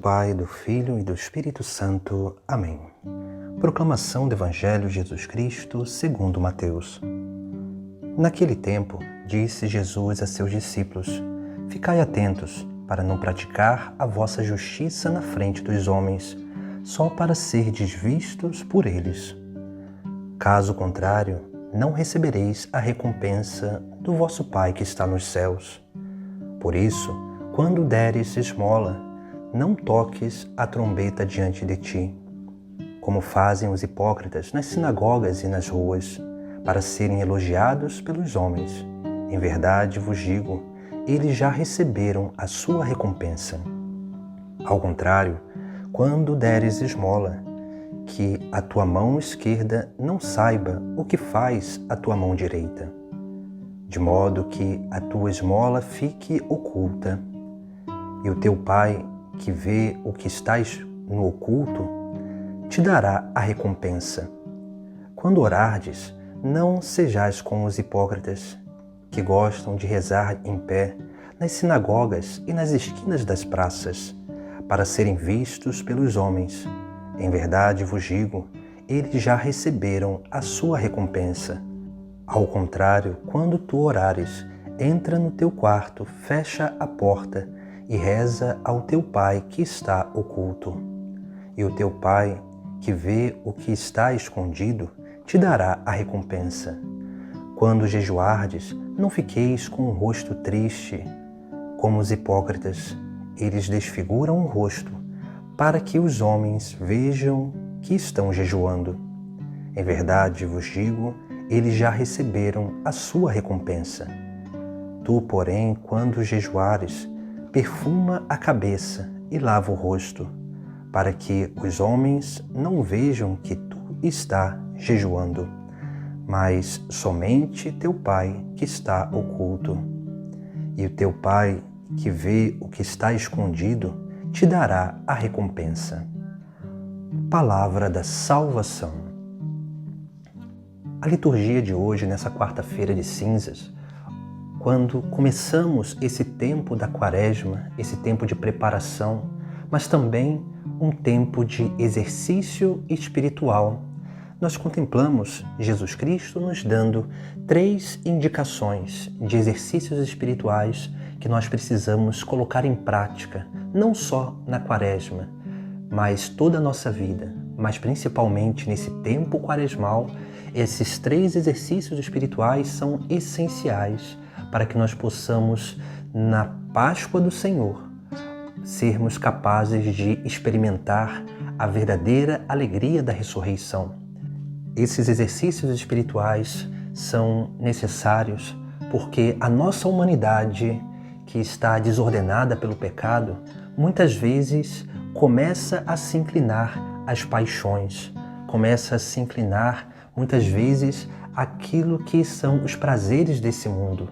Pai, do Filho e do Espírito Santo. Amém. Proclamação do Evangelho de Jesus Cristo segundo Mateus. Naquele tempo, disse Jesus a seus discípulos: Ficai atentos, para não praticar a vossa justiça na frente dos homens, só para serdes vistos por eles. Caso contrário, não recebereis a recompensa do vosso Pai que está nos céus. Por isso, quando deres esmola, não toques a trombeta diante de ti, como fazem os hipócritas nas sinagogas e nas ruas, para serem elogiados pelos homens. Em verdade vos digo, eles já receberam a sua recompensa. Ao contrário, quando deres esmola, que a tua mão esquerda não saiba o que faz a tua mão direita, de modo que a tua esmola fique oculta, e o teu Pai, que vê o que estás no oculto, te dará a recompensa. Quando orardes, não sejais como os hipócritas, que gostam de rezar em pé nas sinagogas e nas esquinas das praças, para serem vistos pelos homens. Em verdade vos digo, eles já receberam a sua recompensa. Ao contrário, quando tu orares, entra no teu quarto, fecha a porta e reza ao teu Pai que está oculto. E o teu Pai, que vê o que está escondido, te dará a recompensa. Quando jejuardes, não fiqueis com o rosto triste, como os hipócritas. Eles desfiguram o rosto, para que os homens vejam que estão jejuando. Em verdade vos digo, eles já receberam a sua recompensa. Tu, porém, quando jejuares, perfuma a cabeça e lava o rosto, para que os homens não vejam que tu está jejuando, mas somente teu Pai que está oculto. E o teu Pai, que vê o que está escondido, te dará a recompensa. Palavra da salvação. A liturgia de hoje, nessa quarta-feira de cinzas, quando começamos esse tempo da Quaresma, esse tempo de preparação, mas também um tempo de exercício espiritual, nós contemplamos Jesus Cristo nos dando 3 indicações de exercícios espirituais que nós precisamos colocar em prática, não só na Quaresma, mas toda a nossa vida, mas principalmente nesse tempo quaresmal. Esses 3 exercícios espirituais são essenciais para que nós possamos, na Páscoa do Senhor, sermos capazes de experimentar a verdadeira alegria da ressurreição. Esses exercícios espirituais são necessários porque a nossa humanidade, que está desordenada pelo pecado, muitas vezes começa a se inclinar às paixões, começa a se inclinar muitas vezes àquilo que são os prazeres desse mundo.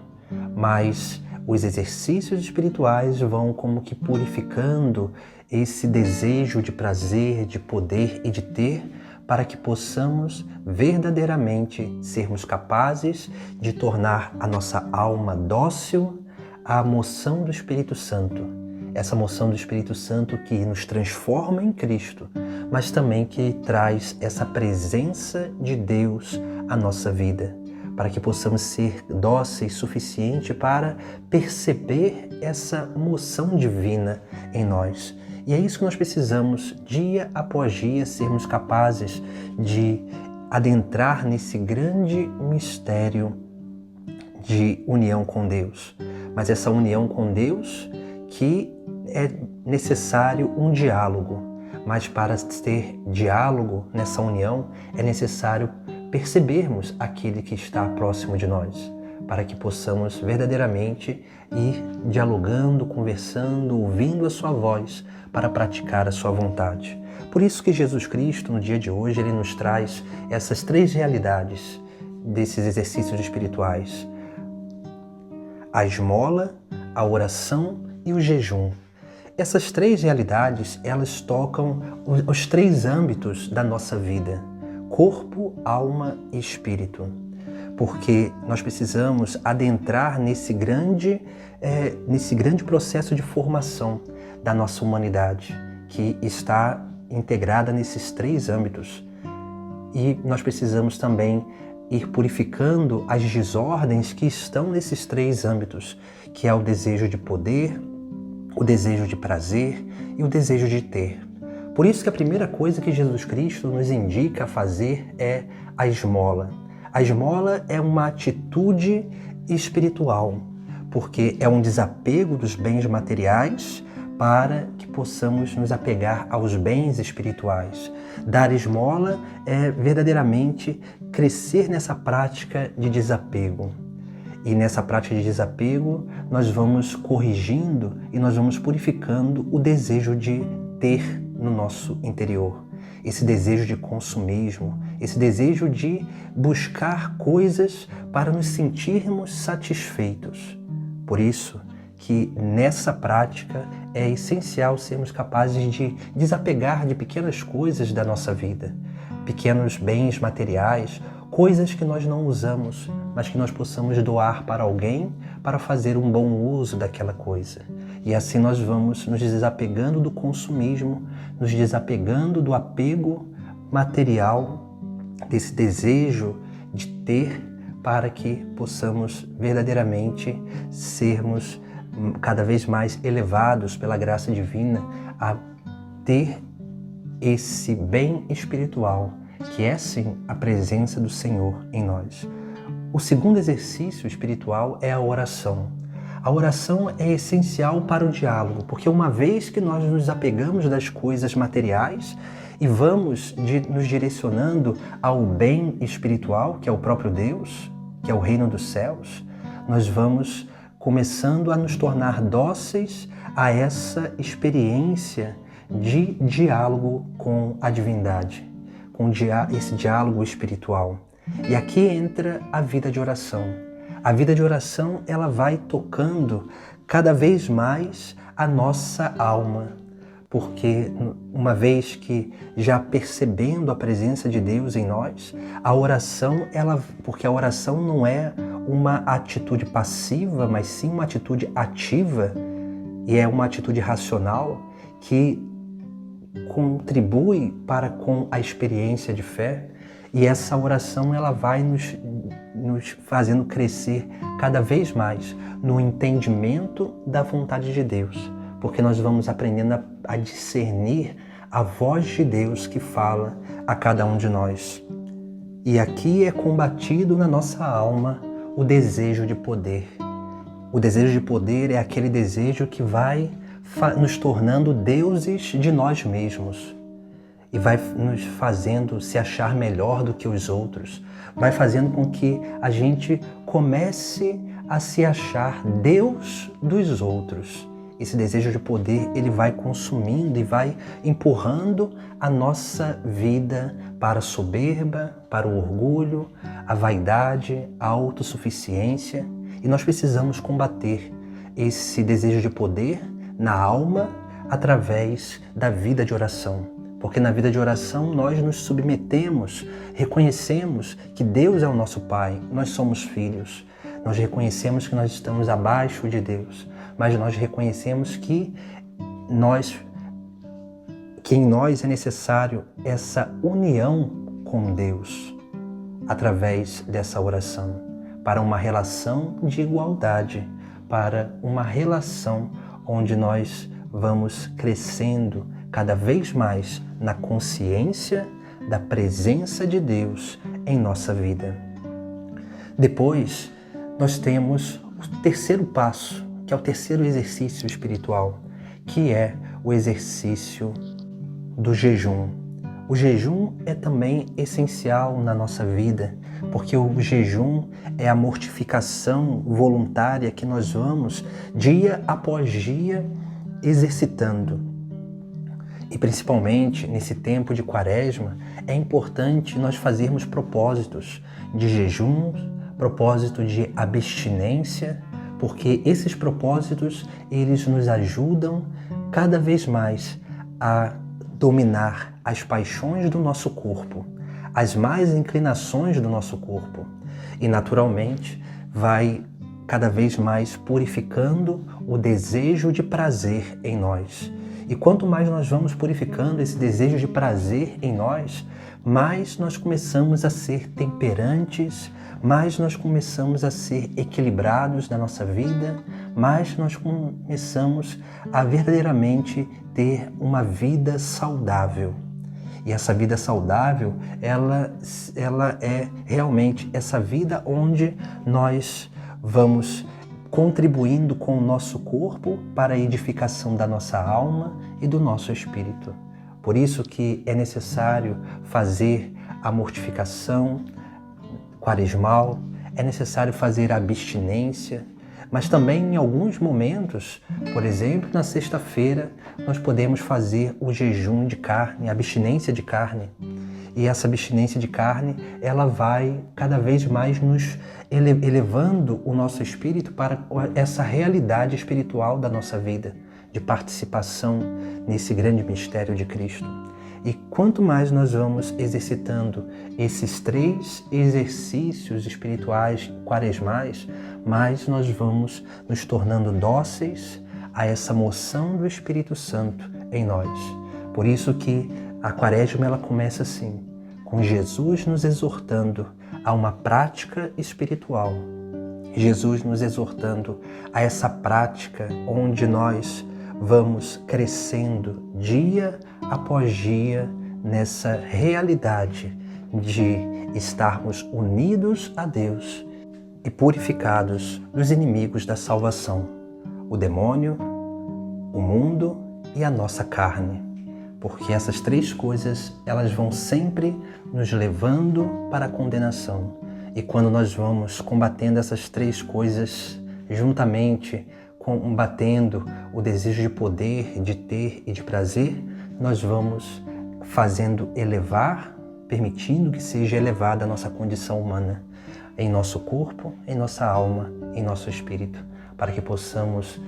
Mas os exercícios espirituais vão como que purificando esse desejo de prazer, de poder e de ter, para que possamos verdadeiramente sermos capazes de tornar a nossa alma dócil à moção do Espírito Santo. Essa moção do Espírito Santo que nos transforma em Cristo, mas também que traz essa presença de Deus à nossa vida, para que possamos ser dóceis o suficiente para perceber essa moção divina em nós. E é isso que nós precisamos, dia após dia, sermos capazes de adentrar nesse grande mistério de união com Deus. Mas essa união com Deus que é necessário um diálogo. Mas para ter diálogo nessa união é necessário percebermos aquele que está próximo de nós, para que possamos verdadeiramente ir dialogando, conversando, ouvindo a sua voz, para praticar a sua vontade. Por isso que Jesus Cristo, no dia de hoje, ele nos traz essas 3 realidades desses exercícios espirituais: a esmola, a oração e o jejum. Essas 3 realidades, elas tocam os 3 âmbitos da nossa vida: corpo, alma e espírito. Porque nós precisamos adentrar nesse grande processo de formação da nossa humanidade, que está integrada nesses 3 âmbitos. E nós precisamos também ir purificando as desordens que estão nesses 3 âmbitos, que é o desejo de poder, o desejo de prazer e o desejo de ter. Por isso que a primeira coisa que Jesus Cristo nos indica a fazer é a esmola. A esmola é uma atitude espiritual, porque é um desapego dos bens materiais para que possamos nos apegar aos bens espirituais. Dar esmola é verdadeiramente crescer nessa prática de desapego. E nessa prática de desapego, nós vamos corrigindo e nós vamos purificando o desejo de ter no nosso interior. Esse desejo de consumismo, esse desejo de buscar coisas para nos sentirmos satisfeitos. Por isso que nessa prática é essencial sermos capazes de desapegar de pequenas coisas da nossa vida, pequenos bens materiais, coisas que nós não usamos, mas que nós possamos doar para alguém para fazer um bom uso daquela coisa. E assim nós vamos nos desapegando do consumismo, nos desapegando do apego material, desse desejo de ter, para que possamos verdadeiramente sermos cada vez mais elevados pela graça divina a ter esse bem espiritual, que é sim a presença do Senhor em nós. O segundo exercício espiritual é a oração. A oração é essencial para o diálogo, porque uma vez que nós nos apegamos das coisas materiais e vamos nos direcionando ao bem espiritual, que é o próprio Deus, que é o reino dos céus, nós vamos começando a nos tornar dóceis a essa experiência de diálogo com a divindade, com esse diálogo espiritual. E aqui entra a vida de oração. A vida de oração, ela vai tocando cada vez mais a nossa alma, porque uma vez que já percebendo a presença de Deus em nós, a oração, porque a oração não é uma atitude passiva, mas sim uma atitude ativa, e é uma atitude racional que contribui para com a experiência de fé, e essa oração ela vai nos fazendo crescer cada vez mais no entendimento da vontade de Deus, porque nós vamos aprendendo a discernir a voz de Deus que fala a cada um de nós. E aqui é combatido na nossa alma o desejo de poder. O desejo de poder é aquele desejo que vai nos tornando deuses de nós mesmos e vai nos fazendo se achar melhor do que os outros, vai fazendo com que a gente comece a se achar Deus dos outros. Esse desejo de poder, ele vai consumindo e vai empurrando a nossa vida para a soberba, para o orgulho, a vaidade, a autossuficiência. E nós precisamos combater esse desejo de poder na alma através da vida de oração. Porque na vida de oração nós nos submetemos, reconhecemos que Deus é o nosso Pai, nós somos filhos. Nós reconhecemos que nós estamos abaixo de Deus, mas nós reconhecemos que em nós é necessário essa união com Deus através dessa oração, para uma relação de igualdade, para uma relação onde nós vamos crescendo cada vez mais na consciência da presença de Deus em nossa vida. Depois, nós temos o terceiro passo, que é o terceiro exercício espiritual, que é o exercício do jejum. O jejum é também essencial na nossa vida, porque o jejum é a mortificação voluntária que nós vamos, dia após dia, exercitando. E principalmente nesse tempo de quaresma, é importante nós fazermos propósitos de jejum, propósito de abstinência, porque esses propósitos, eles nos ajudam cada vez mais a dominar as paixões do nosso corpo, as más inclinações do nosso corpo. E naturalmente vai cada vez mais purificando o desejo de prazer em nós. E quanto mais nós vamos purificando esse desejo de prazer em nós, mais nós começamos a ser temperantes, mais nós começamos a ser equilibrados na nossa vida, mais nós começamos a verdadeiramente ter uma vida saudável. E essa vida saudável, ela é realmente essa vida onde nós vamos contribuindo com o nosso corpo para a edificação da nossa alma e do nosso espírito. Por isso que é necessário fazer a mortificação quaresmal, é necessário fazer a abstinência, mas também em alguns momentos, por exemplo, na sexta-feira, nós podemos fazer o jejum de carne, a abstinência de carne. E essa abstinência de carne, ela vai cada vez mais nos elevando o nosso espírito para essa realidade espiritual da nossa vida, de participação nesse grande mistério de Cristo. E quanto mais nós vamos exercitando esses 3 exercícios espirituais quaresmais, mais nós vamos nos tornando dóceis a essa moção do Espírito Santo em nós. Por isso que a quaresma ela começa assim, com Jesus nos exortando a uma prática espiritual. Jesus nos exortando a essa prática onde nós vamos crescendo dia após dia nessa realidade de estarmos unidos a Deus e purificados dos inimigos da salvação, o demônio, o mundo e a nossa carne. Porque essas 3 coisas, elas vão sempre nos levando para a condenação. E quando nós vamos combatendo essas 3 coisas juntamente, combatendo o desejo de poder, de ter e de prazer, nós vamos fazendo elevar, permitindo que seja elevada a nossa condição humana, em nosso corpo, em nossa alma, em nosso espírito, para que possamos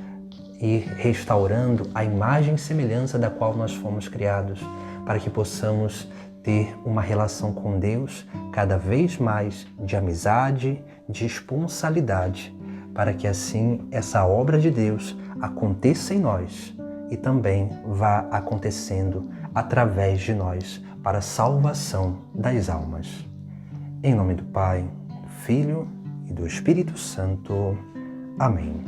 ir restaurando a imagem e semelhança da qual nós fomos criados, para que possamos ter uma relação com Deus cada vez mais de amizade, de esponsalidade, para que assim essa obra de Deus aconteça em nós e também vá acontecendo através de nós para a salvação das almas. Em nome do Pai, do Filho e do Espírito Santo. Amém.